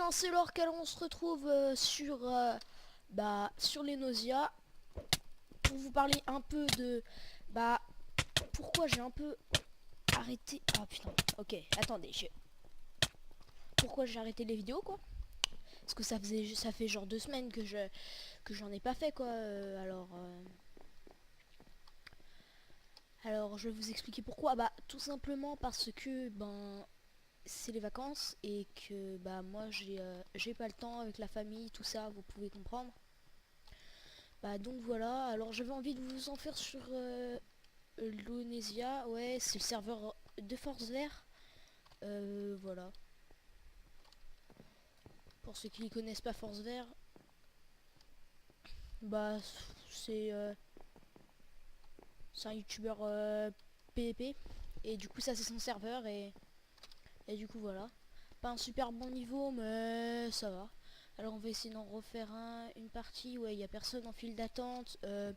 bien, c'est l'heure qu'on se retrouve sur les nauséas pour vous parler un peu de pourquoi j'ai un peu arrêté. Ah putain, ok, attendez, pourquoi j'ai arrêté les vidéos quoi? Parce que ça fait genre 2 semaines que j'en ai pas fait quoi. Alors je vais vous expliquer pourquoi. Bah tout simplement parce que c'est les vacances et que moi j'ai pas le temps avec la famille, tout ça, vous pouvez comprendre. Donc voilà, alors j'avais envie de vous en faire sur l'Onesia, ouais, c'est le serveur de Force Vert. Voilà. Pour ceux qui ne connaissent pas Force Vert, bah c'est euh, c'est un youtubeur PvP. Et du coup ça c'est son serveur et du coup voilà. Pas un super bon niveau mais ça va. Alors on va essayer d'en refaire une partie. Ouais, il n'y a personne en file d'attente. Je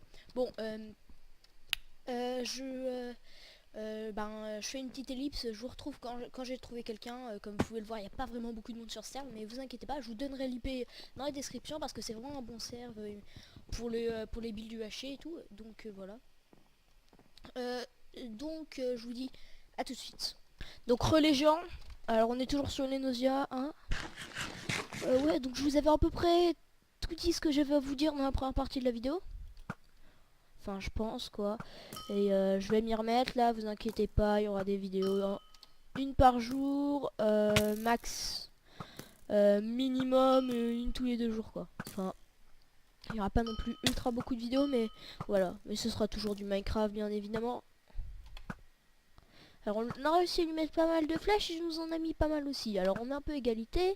fais une petite ellipse, je vous retrouve quand j'ai trouvé quelqu'un. Comme vous pouvez le voir, il n'y a pas vraiment beaucoup de monde sur ce serve, mais vous inquiétez pas, je vous donnerai l'IP dans la description parce que c'est vraiment un bon serve pour les builds UHC et tout. Donc voilà. Je vous dis à tout de suite. Donc relégion, alors on est toujours sur les nauséas, hein. Ouais, donc je vous avais à peu près tout dit ce que j'avais à vous dire dans la première partie de la vidéo. Enfin, je pense quoi. Et je vais m'y remettre là, vous inquiétez pas, il y aura des vidéos une par jour, max. Minimum une tous les 2 jours quoi. Enfin, il n'y aura pas non plus ultra beaucoup de vidéos, mais voilà. Mais ce sera toujours du Minecraft bien évidemment. Alors on a réussi à lui mettre pas mal de flèches et je nous en a mis pas mal aussi. Alors on est un peu égalité.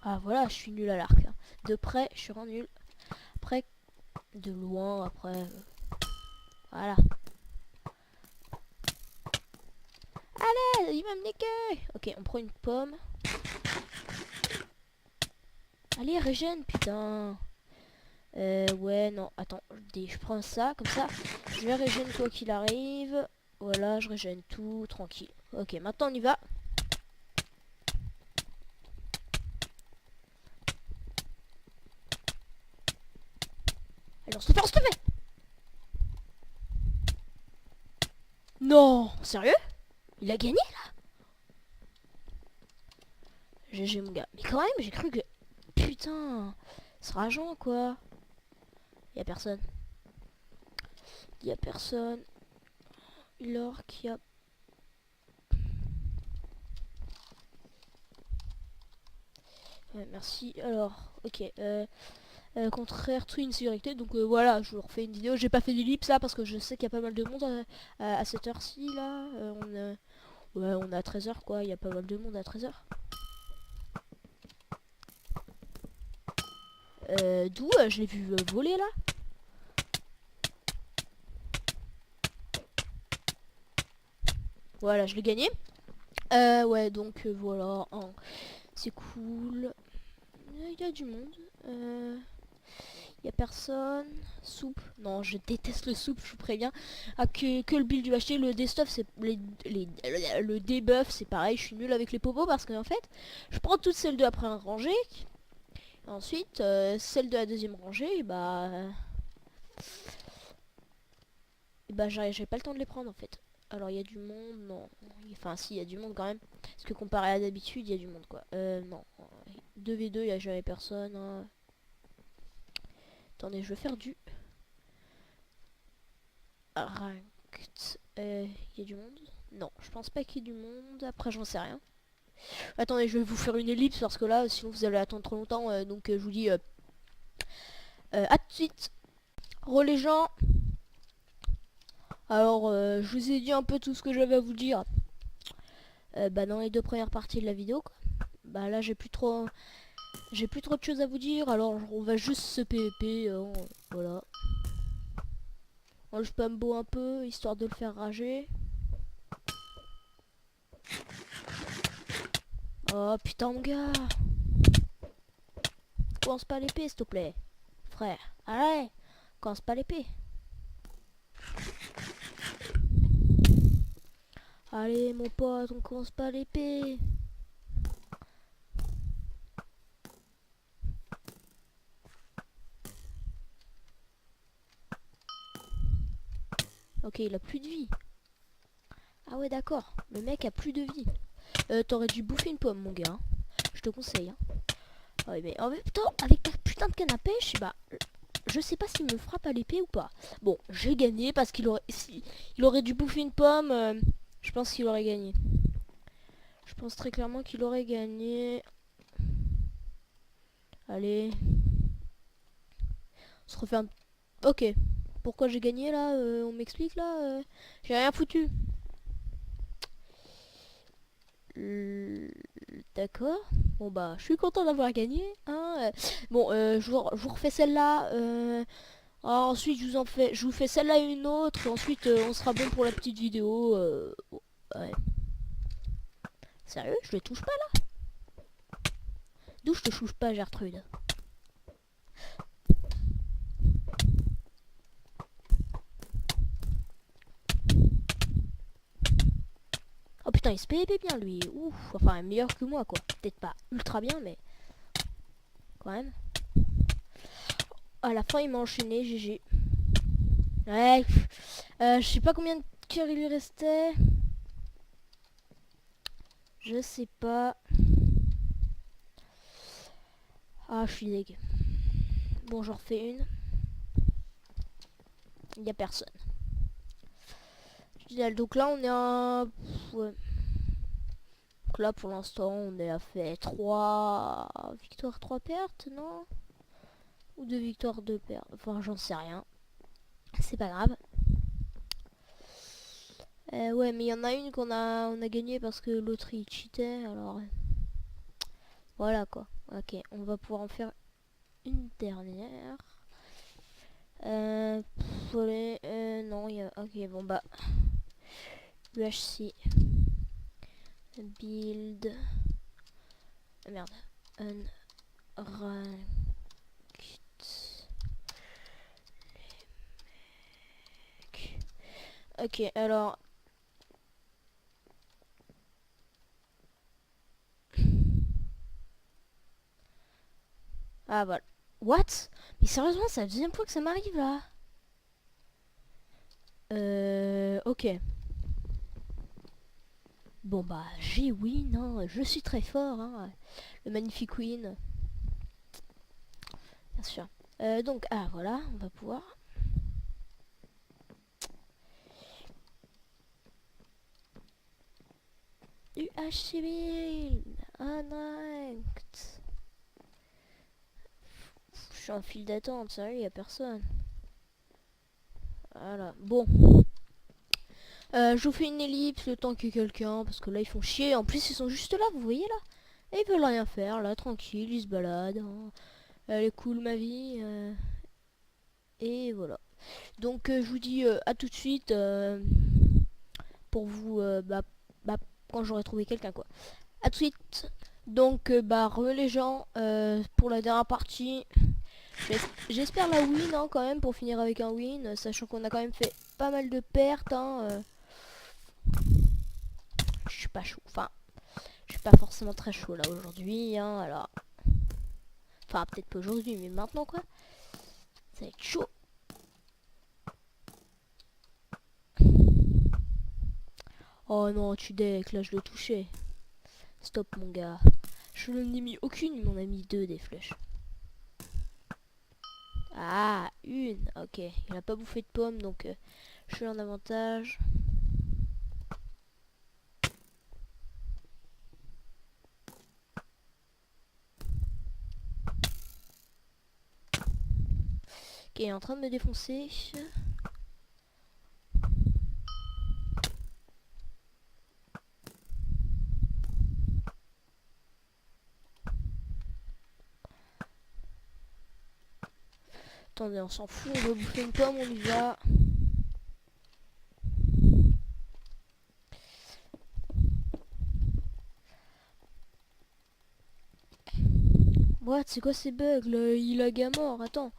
Ah voilà, je suis nul à l'arc. De près, je suis vraiment nul. Après, de loin, après... voilà. Allez, il va me niquer. Ok, on prend une pomme. Allez, régène, putain. Ouais, non, attends, je prends ça, comme ça. Je vais régène quoi qu'il arrive. Voilà, je régène tout, tranquille. Ok, maintenant on y va. Alors, s'il te plaît. Non, sérieux? Il a gagné là? GG mon gars. Mais quand même, j'ai cru que... Putain, c'est rageant quoi. Y a personne. Y a personne. L'or qui a... Ouais, merci. Alors, ok. Contraire to insécurité. Donc voilà, je vous refais une vidéo. J'ai pas fait d'ellipse là parce que je sais qu'il y a pas mal de monde à cette heure-ci là. Ouais, on est à 13h quoi. Il y a pas mal de monde à 13h. D'où je l'ai vu voler là. Voilà, je l'ai gagné. Ouais, donc voilà. Hein. C'est cool. Il y a du monde. Y a personne. Soupe. Non, je déteste le soupe, je vous préviens. Ah, que le build du HT, le destuff, c'est le debuff, c'est pareil. Je suis nul avec les popos parce qu'en fait, je prends toutes celles de la première rangée. Ensuite, celle de la deuxième rangée, j'ai pas le temps de les prendre en fait. Alors il y a du monde, non. Enfin si, il y a du monde quand même. Parce que comparé à d'habitude, il y a du monde quoi. Non. 2v2, il y a jamais personne. Hein. Attendez, je vais faire du ranked. Il y a du monde? Non, je pense pas qu'il y ait du monde. Après, j'en sais rien. Attendez, je vais vous faire une ellipse parce que là, sinon vous allez attendre trop longtemps. Je vous dis à tout de suite. Re les gens. Alors, je vous ai dit un peu tout ce que j'avais à vous dire. Dans les 2 premières parties de la vidéo, quoi. Là, j'ai plus trop de choses à vous dire. Alors, on va juste se PVP. Voilà. Moi, je spambo un peu histoire de le faire rager. Oh putain, mon gars. Commence pas l'épée, s'il te plaît. Frère, allez. Commence pas l'épée. Allez mon pote, on commence pas l'épée. Ok, il a plus de vie. Ah ouais d'accord, le mec a plus de vie. T'aurais dû bouffer une pomme mon gars, hein. Je te conseille, hein. Ouais mais en même temps, avec ta putain de canne à pêche, bah, je sais pas s'il me frappe à l'épée ou pas. Bon, j'ai gagné parce qu'il aurait, il aurait dû bouffer une pomme, je pense qu'il aurait gagné. Je pense très clairement qu'il aurait gagné. Allez. On se refait un... Ok. Pourquoi j'ai gagné là on m'explique là j'ai rien foutu. D'accord. Bon bah, je suis content d'avoir gagné. Hein. Bon, je vous refais celle-là. Ensuite, je vous fais celle-là et une autre. Ensuite, on sera bon pour la petite vidéo. Ouais. Sérieux, je les touche pas là? D'où je te touche pas, Gertrude? Oh putain, il se PVP bien lui. Ouf, enfin meilleur que moi quoi. Peut-être pas ultra bien, mais quand même. À la fin, il m'a enchaîné, GG. Ouais, je sais pas combien de cœurs il lui restait. Je sais pas. Ah, je suis deg. Bon, j'en refais une. Il y a personne. Génial. Donc là, on est à... Ouais. Donc là, pour l'instant, on est à fait 3 victoires, 3 pertes, non? Ou 2 victoires, 2 pertes. Enfin, j'en sais rien. C'est pas grave. Ouais, mais il y en a une on a gagné parce que l'autre il cheatait, alors... Voilà quoi. Ok, on va pouvoir en faire une dernière. Allez, non, il y a... Ok, bon bah... UHC. Build... Ah, merde. Unranked. Ok, alors... Ah, voilà. What? Mais sérieusement, c'est la deuxième fois que ça m'arrive, là. Ok. Bon, bah, j'ai win, hein. Je suis très fort, hein. Le magnifique win. Bien sûr. Donc, ah, voilà, on va pouvoir... UHC build. Unranked. Je suis en file d'attente, sérieux, y a personne. Voilà, bon. Je vous fais une ellipse le temps que quelqu'un, parce que là ils font chier. En plus ils sont juste là, vous voyez là. Et ils veulent rien faire, là, tranquille, ils se baladent. Hein. Elle est cool ma vie. Et voilà. Donc je vous dis à tout de suite pour vous, bah, quand j'aurai trouvé quelqu'un quoi. À tout de suite. Donc bah les gens pour la dernière partie. J'espère la win hein, quand même pour finir avec un win, sachant qu'on a quand même fait pas mal de pertes. Hein, je suis pas chaud, enfin je suis pas forcément très chaud là aujourd'hui. Hein, alors, enfin peut-être pas aujourd'hui, mais maintenant quoi, ça va être chaud. Oh non, tu deck, là je le touchais. Stop mon gars. Je n'en ai mis aucune, mais on a mis 2 des flèches. Ah, une. Ok, il a pas bouffé de pomme, donc je suis en avantage. Ok, il est en train de me défoncer. Attendez, on s'en fout, on va bouffer une pomme, on y va. What, c'est quoi ces bugs là? Il a à mort, attends.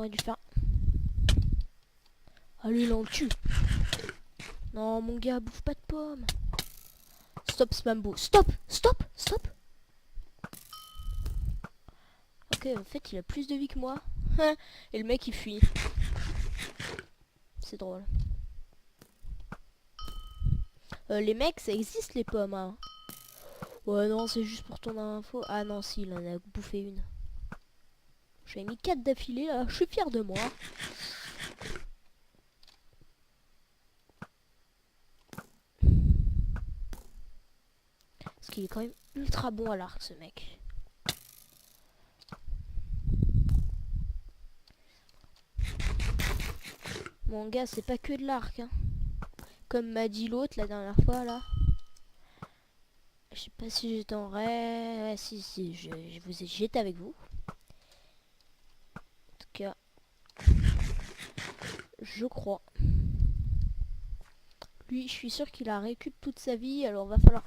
aurait dû faire. Allez, là on le tue. Non, mon gars, bouffe pas de pommes. Stop, Spambo. Stop, stop, stop. Ok, en fait, il a plus de vie que moi. Et le mec, il fuit. C'est drôle. Les mecs, ça existe les pommes, hein. Ouais, non, c'est juste pour ton info. Ah non, si, il en a bouffé une. J'avais mis 4 d'affilée, là. Je suis fier de moi. Parce qu'il est quand même ultra bon à l'arc, ce mec. Mon gars, c'est pas que de l'arc, hein. Comme m'a dit l'autre la dernière fois, là. Je sais pas si j'étais en rêve. Ouais, si, j'étais avec vous. En tout cas, je crois. Lui, je suis sûr qu'il a récup toute sa vie, alors va falloir...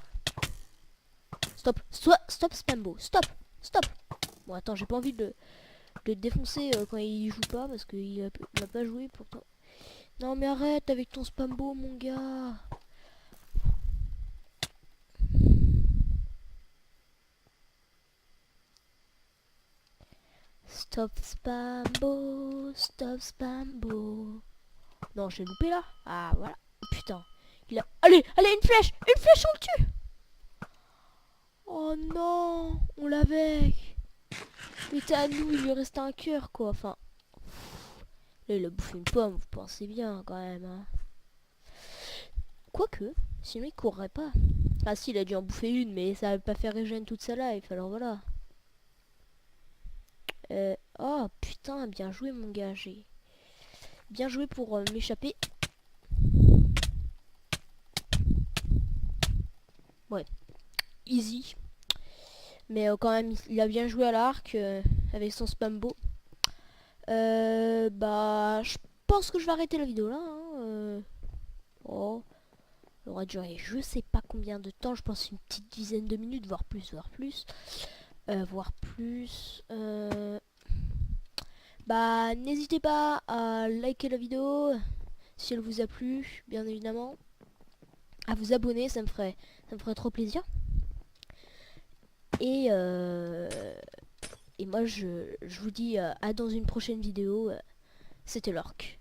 Stop, stop Spambo, stop, stop. Bon, attends, j'ai pas envie de le défoncer quand il joue pas, parce qu'il a pas joué pourtant. Non mais arrête avec ton Spambo, mon gars. Stop Spambo, stop Spambo. Non, j'ai loupé là. Ah, voilà. Oh, putain. Il a... Allez, une flèche, on le tue. Oh non, on l'avait. Il était à nous, il lui restait un cœur, quoi. Enfin, là, il a bouffé une pomme, vous pensez bien, quand même. Hein. Quoique, sinon il courrait pas. Ah si, il a dû en bouffer une, mais ça va pas faire régène toute sa life, alors voilà. Oh, putain, bien joué, mon gars. J'ai bien joué pour m'échapper. Ouais, easy. Mais quand même, il a bien joué à l'arc avec son spambo. Bah, je pense que je vais arrêter la vidéo là. Hein, Oh, elle aura duré je sais pas combien de temps. Je pense une petite dizaine de minutes, voire plus, voire plus. Bah, n'hésitez pas à liker la vidéo si elle vous a plu, bien évidemment. À vous abonner, ça me ferait trop plaisir. Et moi, je vous dis à dans une prochaine vidéo. C'était l'orque.